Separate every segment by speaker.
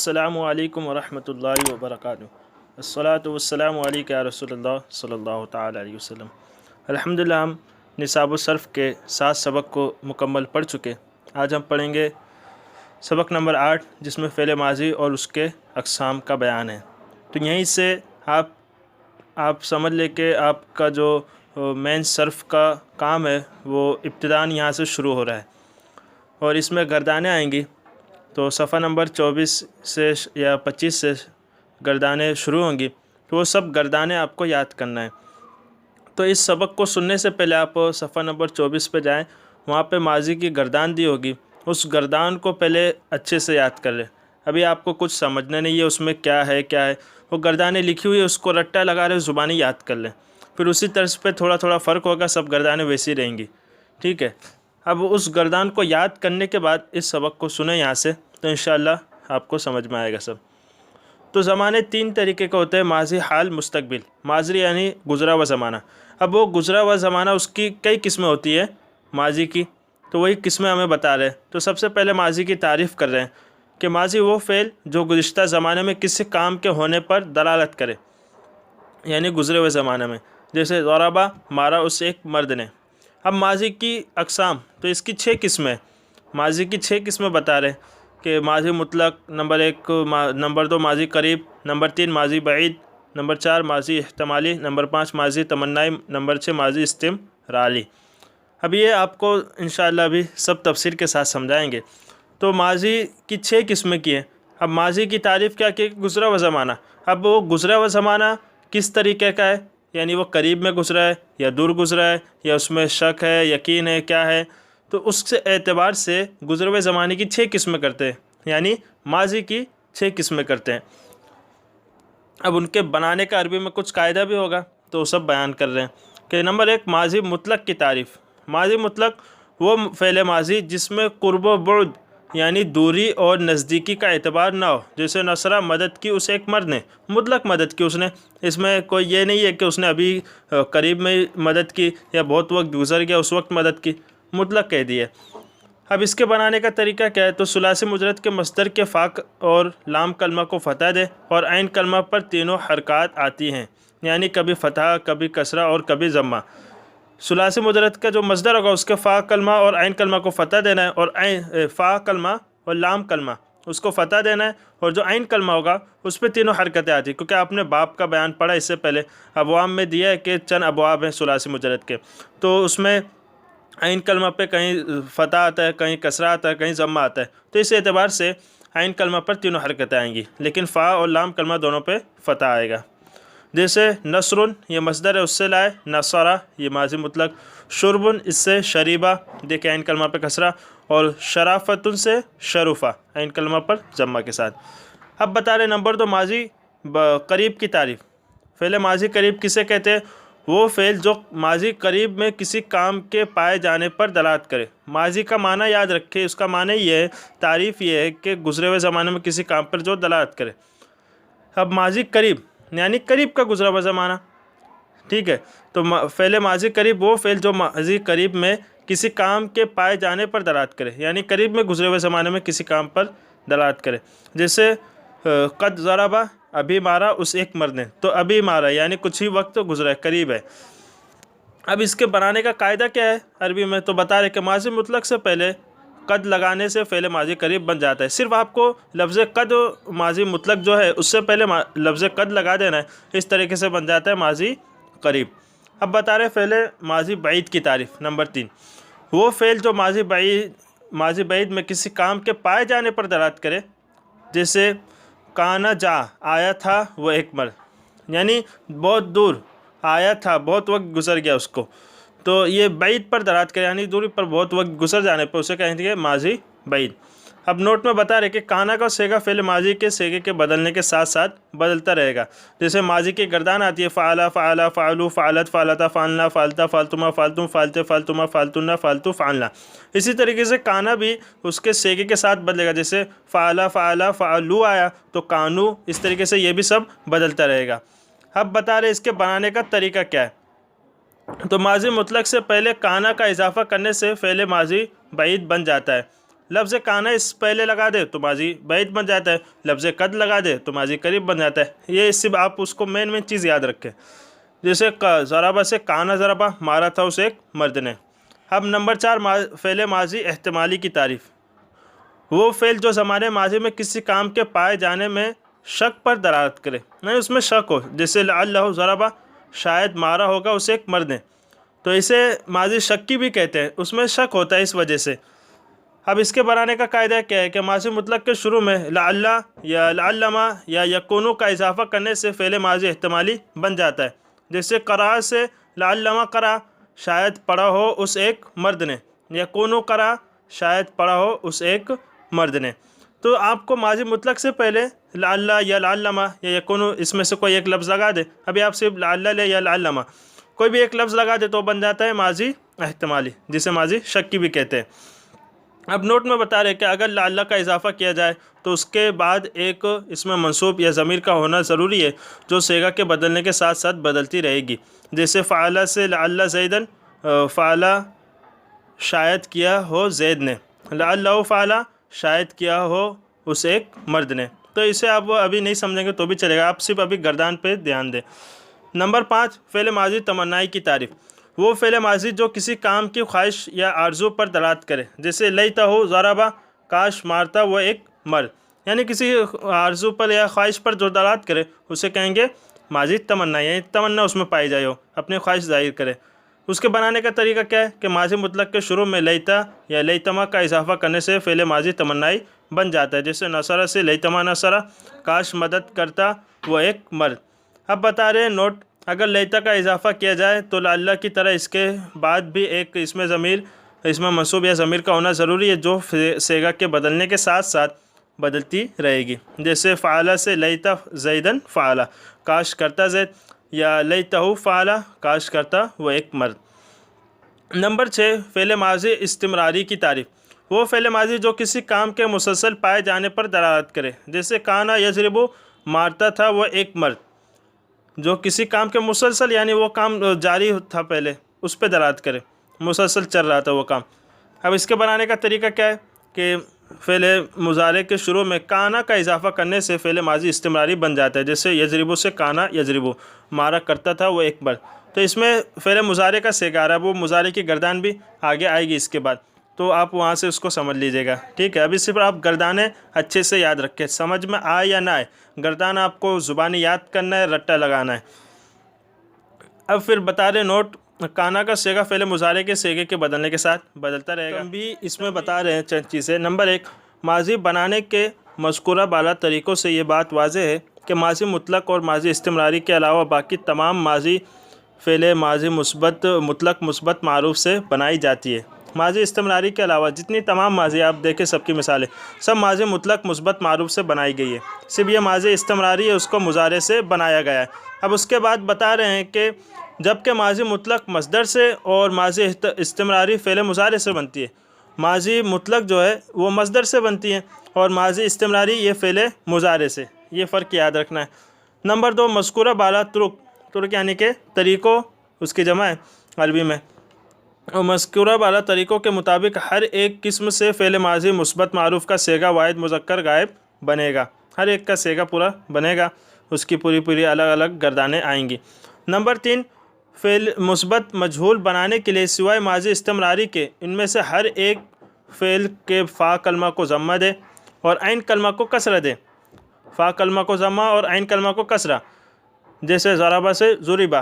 Speaker 1: السلام علیکم ورحمۃ اللہ وبرکاتہ۔ الصلاۃ والسلام علیک یا رسول اللہ صلی اللہ تعالی علیہ وسلم۔ الحمدللہ ہم نصاب و صرف کے 7 سبق کو مکمل پڑھ چکے۔ آج ہم پڑھیں گے سبق نمبر 8، جس میں فعل ماضی اور اس کے اقسام کا بیان ہے۔ تو یہیں سے آپ سمجھ لیں کہ آپ کا جو مین صرف کا کام ہے وہ ابتداً یہاں سے شروع ہو رہا ہے، اور اس میں گردانیں آئیں گی۔ تو صفحہ نمبر 24 سے یا 25 سے گردانیں شروع ہوں گی، تو وہ سب گردانیں آپ کو یاد کرنا ہے۔ تو اس سبق کو سننے سے پہلے آپ صفحہ نمبر 24 پہ جائیں، وہاں پہ ماضی کی گردان دی ہوگی، اس گردان کو پہلے اچھے سے یاد کر لیں۔ ابھی آپ کو کچھ سمجھنا نہیں ہے اس میں کیا ہے وہ گردانیں لکھی ہوئی ہے، اس کو رٹا لگا رہے زبانی یاد کر لیں، پھر اسی طرز پہ تھوڑا تھوڑا فرق ہوگا، سب گردانیں ویسی رہیں گی، ٹھیک ہے۔ اب اس گردان کو یاد کرنے کے بعد اس سبق کو سنیں یہاں سے، تو انشاءاللہ آپ کو سمجھ میں آئے گا سب۔ تو زمانے 3 طریقے کا ہوتے ہیں: ماضی، حال، مستقبل۔ ماضی یعنی گزرا ہوا زمانہ۔ اب وہ گزرا ہوا زمانہ، اس کی کئی قسمیں ہوتی ہیں ماضی کی، تو وہی قسمیں ہمیں بتا رہے ہیں۔ تو سب سے پہلے ماضی کی تعریف کر رہے ہیں کہ ماضی وہ فعل جو گزشتہ زمانے میں کسی کام کے ہونے پر دلالت کرے، یعنی گزرے ہوئے زمانے میں، جیسے ضربہ، مارا اس ایک مرد نے۔ اب ماضی کی اقسام، تو اس کی 6 قسمیں، ماضی کی 6 قسمیں بتا رہے ہیں کہ ماضی مطلق نمبر 1، نمبر 2 ماضی قریب، نمبر 3 ماضی بعید، نمبر 4 ماضی احتمالی، نمبر 5 ماضی تمنائی، نمبر 6 ماضی استمرالی۔ اب یہ آپ کو انشاءاللہ ابھی سب تفسیر کے ساتھ سمجھائیں گے۔ تو ماضی کی 6 قسمیں کی ہیں۔ اب ماضی کی تعریف کیا کہ گزرا ہوا زمانہ۔ اب وہ گزرا ہوا زمانہ کس طریقے کا ہے، یعنی وہ قریب میں گزرا ہے یا دور گزرا ہے، یا اس میں شک ہے، یقین ہے، کیا ہے، تو اس سے اعتبار سے گزرے ہوئے زمانے کی 6 قسمیں کرتے ہیں، یعنی ماضی کی 6 قسمیں کرتے ہیں۔ اب ان کے بنانے کا عربی میں کچھ قاعدہ بھی ہوگا، تو سب بیان کر رہے ہیں کہ نمبر 1 ماضی مطلق کی تعریف۔ ماضی مطلق وہ فعل ماضی جس میں قرب و بعد یعنی دوری اور نزدیکی کا اعتبار نہ ہو، جیسے نصرہ، مدد کی اس ایک مرد نے، مطلق مدد کی اس نے، اس میں کوئی یہ نہیں ہے کہ اس نے ابھی قریب میں مدد کی یا بہت وقت گزر گیا اس وقت مدد کی، مطلق کہہ دی ہے۔ اب اس کے بنانے کا طریقہ کیا ہے؟ تو ثلاثی مجرد کے مصدر کے فا اور لام کلمہ کو فتح دے، اور عین کلمہ پر تینوں حرکات آتی ہیں، یعنی کبھی فتح، کبھی کسرہ اور کبھی ضمہ۔ ثلاثی مجرد کا جو مصدر ہوگا اس کے فا کلمہ اور عین کلمہ کو فتح دینا ہے، اور فا کلمہ اور لام کلمہ اس کو فتح دینا ہے، اور جو عین کلمہ ہوگا اس پہ تینوں حرکتیں آتی ہیں، کیونکہ آپ نے باب کا بیان پڑھا اس سے پہلے، ابواب میں دیا ہے کہ چند ابواب ہیں ثلاثی مجرد کے، تو اس میں عین کلمہ پہ کہیں فتح آتا ہے، کہیں کسرہ آتا ہے، کہیں ضمہ آتا ہے، تو اس اعتبار سے عین کلمہ پر تینوں حرکتیں آئیں گی، لیکن فا اور لام کلمہ دونوں پہ فتح آئے گا۔ جیسے نصرن یہ مصدر ہے، اس سے لائے نصرہ یہ ماضی مطلق، شربن اس سے شریبہ دیکھیں عین کلمہ پہ کسرہ، اور شرافتن سے شرفہ عین کلمہ پر ضمہ کے ساتھ۔ اب بتا رہے نمبر 2 ماضی قریب کی تعریف۔ فعل ماضی قریب کسے کہتے ہیں؟ وہ فعل جو ماضی قریب میں کسی کام کے پائے جانے پر دلالت کرے۔ ماضی کا معنی یاد رکھے، اس کا معنی یہ ہے، تعریف یہ ہے کہ گزرے ہوئے زمانے میں کسی کام پر جو دلالت کرے۔ اب ماضی قریب یعنی قریب کا گزرا ہوا زمانہ، ٹھیک ہے۔ تو فعل ماضی قریب وہ فعل جو ماضی قریب میں کسی کام کے پائے جانے پر دلالت کرے، یعنی قریب میں گزرے ہوئے زمانے میں کسی کام پر دلالت کرے۔ جیسے قد ضربہ ابھی مارا اس ایک مرد نے، تو ابھی مارا یعنی کچھ ہی وقت گزرا ہے، قریب ہے۔ اب اس کے بنانے کا قاعدہ کیا ہے عربی میں؟ تو بتا رہے کہ ماضی مطلق سے پہلے قد لگانے سے فعل ماضی قریب بن جاتا ہے۔ صرف آپ کو لفظ قد ماضی مطلق جو ہے اس سے پہلے لفظ قد لگا دینا ہے، اس طریقے سے بن جاتا ہے ماضی قریب۔ اب بتا رہے فعل ماضی بعید کی تعریف۔ نمبر 3 وہ فعل جو ماضی بعید میں کسی کام کے پائے جانے پر دلالت کرے، جیسے کانا جا آیا تھا وہ ایک مرد، یعنی بہت دور آیا تھا، بہت وقت گزر گیا اس کو، تو یہ بعید پر دلالت کرے، یعنی دوری پر بہت وقت گزر جانے پر اسے کہیں گے ماضی بعید۔ اب نوٹ میں بتا رہے کہ کانا کا سیگا فعل ماضی کے سیگے کے بدلنے کے ساتھ ساتھ بدلتا رہے گا۔ جیسے ماضی کی گردان آتی ہے فعلا، فعلا، فعلو، فعلت، فعلتا، فعلنا، فعلتا، فعلتما، فعلتم، فعلتے، فعلتما، فعلتنا، فعلتو، فعلنا۔ اسی طریقے سے کانا بھی اس کے سیگے کے ساتھ بدلے گا، جیسے فعلا، فعلا، فعلو آیا تو کانو، اس طریقے سے یہ بھی سب بدلتا رہے گا۔ اب بتا رہے اس کے بنانے کا طریقہ کیا ہے؟ تو ماضی مطلق سے پہلے کانا کا اضافہ کرنے سے فعل ماضی بعید بن جاتا ہے۔ لفظ کانا اس پہلے لگا دے تو ماضی بعید بن جاتا ہے، لفظ قد لگا دے تو ماضی قریب بن جاتا ہے۔ یہ اس سے آپ اس کو مین چیز یاد رکھیں۔ جیسے ضربہ سے کانا ضربہ، مارا تھا اسے ایک مرد نے۔ اب نمبر 4 فعل ماضی احتمالی کی تعریف۔ وہ فعل جو زمانے ماضی میں کسی کام کے پائے جانے میں شک پر دلالت کرے، نہیں اس میں شک ہو، جیسے لعلہ ضربہ، شاید مارا ہوگا اسے ایک مرد نے، تو اسے ماضی شکی بھی کہتے ہیں، اس میں شک ہوتا ہے اس وجہ سے۔ اب اس کے بنانے کا قاعدہ کیا ہے کہ ماضی مطلق کے شروع میں لعلہ یا لعلما یا یکونو کا اضافہ کرنے سے فعل ماضی احتمالی بن جاتا ہے، جیسے قرأ سے لعلما قرأ، شاید پڑھا ہو اس ایک مرد نے، یکونو قرأ، شاید پڑھا ہو اس ایک مرد نے۔ تو آپ کو ماضی مطلق سے پہلے لعلہ یا لعلما یا یکونو اس میں سے کوئی ایک لفظ لگا دے۔ ابھی آپ صرف لعلہ لے یا لعلما، کوئی بھی ایک لفظ لگا دے تو بن جاتا ہے ماضی احتمالی، جسے ماضی شکی بھی کہتے ہیں۔ اب نوٹ میں بتا رہے کہ اگر لعلہ کا اضافہ کیا جائے تو اس کے بعد ایک اس میں منصوب یا ضمیر کا ہونا ضروری ہے، جو صیغہ کے بدلنے کے ساتھ ساتھ بدلتی رہے گی، جیسے فعل سے لعلہ زیدن، فعل شاید کیا ہو زید نے، لعلہ فعل شاید کیا ہو اس ایک مرد نے۔ تو اسے آپ ابھی نہیں سمجھیں گے تو بھی چلے گا، آپ صرف ابھی گردان پہ دھیان دیں۔ نمبر 5 فعل ماضی تمنائی کی تعریف۔ وہ فعل ماضی جو کسی کام کی خواہش یا آرزو پر دلالت کرے، جیسے لیتہ ضربہ، کاش مارتا وہ ایک مرد، یعنی کسی آرزو پر یا خواہش پر جو دلالت کرے اسے کہیں گے ماضی تمنا، یعنی تمنا اس میں پائی جائے ہو، اپنی خواہش ظاہر کرے۔ اس کے بنانے کا طریقہ کیا ہے کہ ماضی مطلق کے شروع میں لیتہ یا لیتما کا اضافہ کرنے سے فعل ماضی تمنائی بن جاتا ہے، جیسے نصرہ سے لیتما نصرہ، کاش مدد کرتا وہ ایک مرد۔ اب بتا رہے ہیں نوٹ، اگر لیتہ کا اضافہ کیا جائے تو لعلہ کی طرح اس کے بعد بھی ایک اس میں منصوب یا ضمیر کا ہونا ضروری ہے، جو صیغہ کے بدلنے کے ساتھ ساتھ بدلتی رہے گی، جیسے فعل سے لیتہ زیدن فعل، کاش کرتا زید، یا لیتہ فعل، کاش کرتا وہ ایک مرد۔ نمبر 6 فعل ماضی استمراری کی تعریف۔ وہ فعل ماضی جو کسی کام کے مسلسل پائے جانے پر دلالت کرے، جیسے کانا یضربو، مارتا تھا وہ ایک مرد، جو کسی کام کے مسلسل یعنی وہ کام جاری تھا پہلے اس پہ دلالت کرے، مسلسل چل رہا تھا وہ کام۔ اب اس کے بنانے کا طریقہ کیا ہے کہ فعل مضارع کے شروع میں کانا کا اضافہ کرنے سے فعل ماضی استمراری بن جاتا ہے، جیسے یضربو سے کانا یضربو، مارا کرتا تھا وہ ایک مرد۔ تو اس میں فعل مضارع کا صیغہ آ رہا ہے، وہ مضارع کی گردان بھی آگے آئے گی اس کے بعد، تو آپ وہاں سے اس کو سمجھ لیجیے گا، ٹھیک ہے۔ ابھی صرف آپ گردانیں اچھے سے یاد رکھیں، سمجھ میں آئے یا نہ آئے، گردان آپ کو زبانی یاد کرنا ہے، رٹا لگانا ہے۔ اب پھر بتا رہے نوٹ، کانا کا صیغہ فعل مضارع کے صیغے کے بدلنے کے ساتھ بدلتا رہے گا۔ ہم بھی اس میں بتا رہے ہیں چند چیزیں۔ نمبر 1، ماضی بنانے کے مذکورہ بالا طریقوں سے یہ بات واضح ہے کہ ماضی مطلق اور ماضی استمراری کے علاوہ باقی تمام ماضی فعل ماضی مطلق مثبت معروف سے بنائی جاتی ہے۔ ماضی استمراری کے علاوہ جتنی تمام ماضی آپ دیکھیں سب کی مثالیں، سب ماضی مطلق مثبت معروف سے بنائی گئی ہے، صرف یہ ماضی استمراری ہے اس کو مضارع سے بنایا گیا ہے۔ اب اس کے بعد بتا رہے ہیں کہ جبکہ ماضی مطلق مصدر سے اور ماضی استمراری فعل مضارع سے بنتی ہے، ماضی مطلق جو ہے وہ مصدر سے بنتی ہے اور ماضی استمراری یہ فعل مضارع سے، یہ فرق یاد رکھنا ہے۔ نمبر 2، مذکورہ بالا ترک یعنی کہ طریقوں، اس کی جمع ہے عربی میں، اور مذکورہ بالا طریقوں کے مطابق ہر ایک قسم سے فعل ماضی مثبت معروف کا صیغہ واحد مذکر غائب بنے گا، ہر ایک کا صیغہ پورا بنے گا، اس کی پوری الگ الگ گردانیں آئیں گی۔ نمبر 3، فعل مثبت مجہول بنانے کے لیے سوائے ماضی استمراری کے ان میں سے ہر ایک فعل کے فا کلمہ کو ضمہ دے اور عین کلمہ کو کسرہ دے، فا کلمہ کو ضمہ اور عین کلمہ کو کسرہ، جیسے ضربہ سے ضربہ۔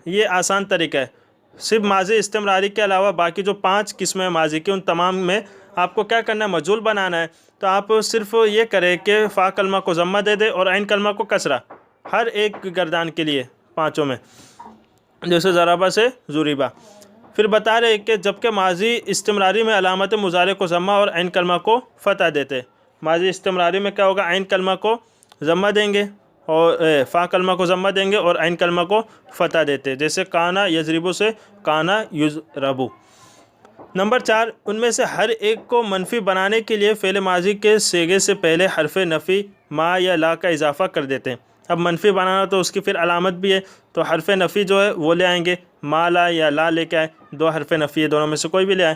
Speaker 1: یہ آسان طریقہ ہے، صرف ماضی استمراری کے علاوہ باقی جو 5 قسمیں ماضی کی ان تمام میں آپ کو کیا کرنا ہے، مجہول بنانا ہے، تو آپ صرف یہ کریں کہ فا کلمہ کو ضمہ دے دے اور عین کلمہ کو کسرہ، ہر ایک گردان کے لیے 5 میں، جیسے ضربہ سے ضربہ۔ پھر بتا رہے کہ جبکہ ماضی استمراری میں علامت مضارع کو ضمہ اور عین کلمہ کو فتح دیتے، ماضی استمراری میں کیا ہوگا، عین کلمہ کو ضمہ دیں گے اور فا کلمہ کو ضمہ دیں گے اور عین کلمہ کو فتح دیتے، جیسے کانا یضربو سے کانا یضربو۔ نمبر 4، ان میں سے ہر ایک کو منفی بنانے کے لیے فعل ماضی کے صیغے سے پہلے حرف نفی ما یا لا کا اضافہ کر دیتے ہیں۔ اب منفی بنانا تو اس کی پھر علامت بھی ہے، تو حرف نفی جو ہے وہ لے آئیں گے، ما لا یا لا لے کے آئے، 2 حرف نفی ہے، دونوں میں سے کوئی بھی لے آئے۔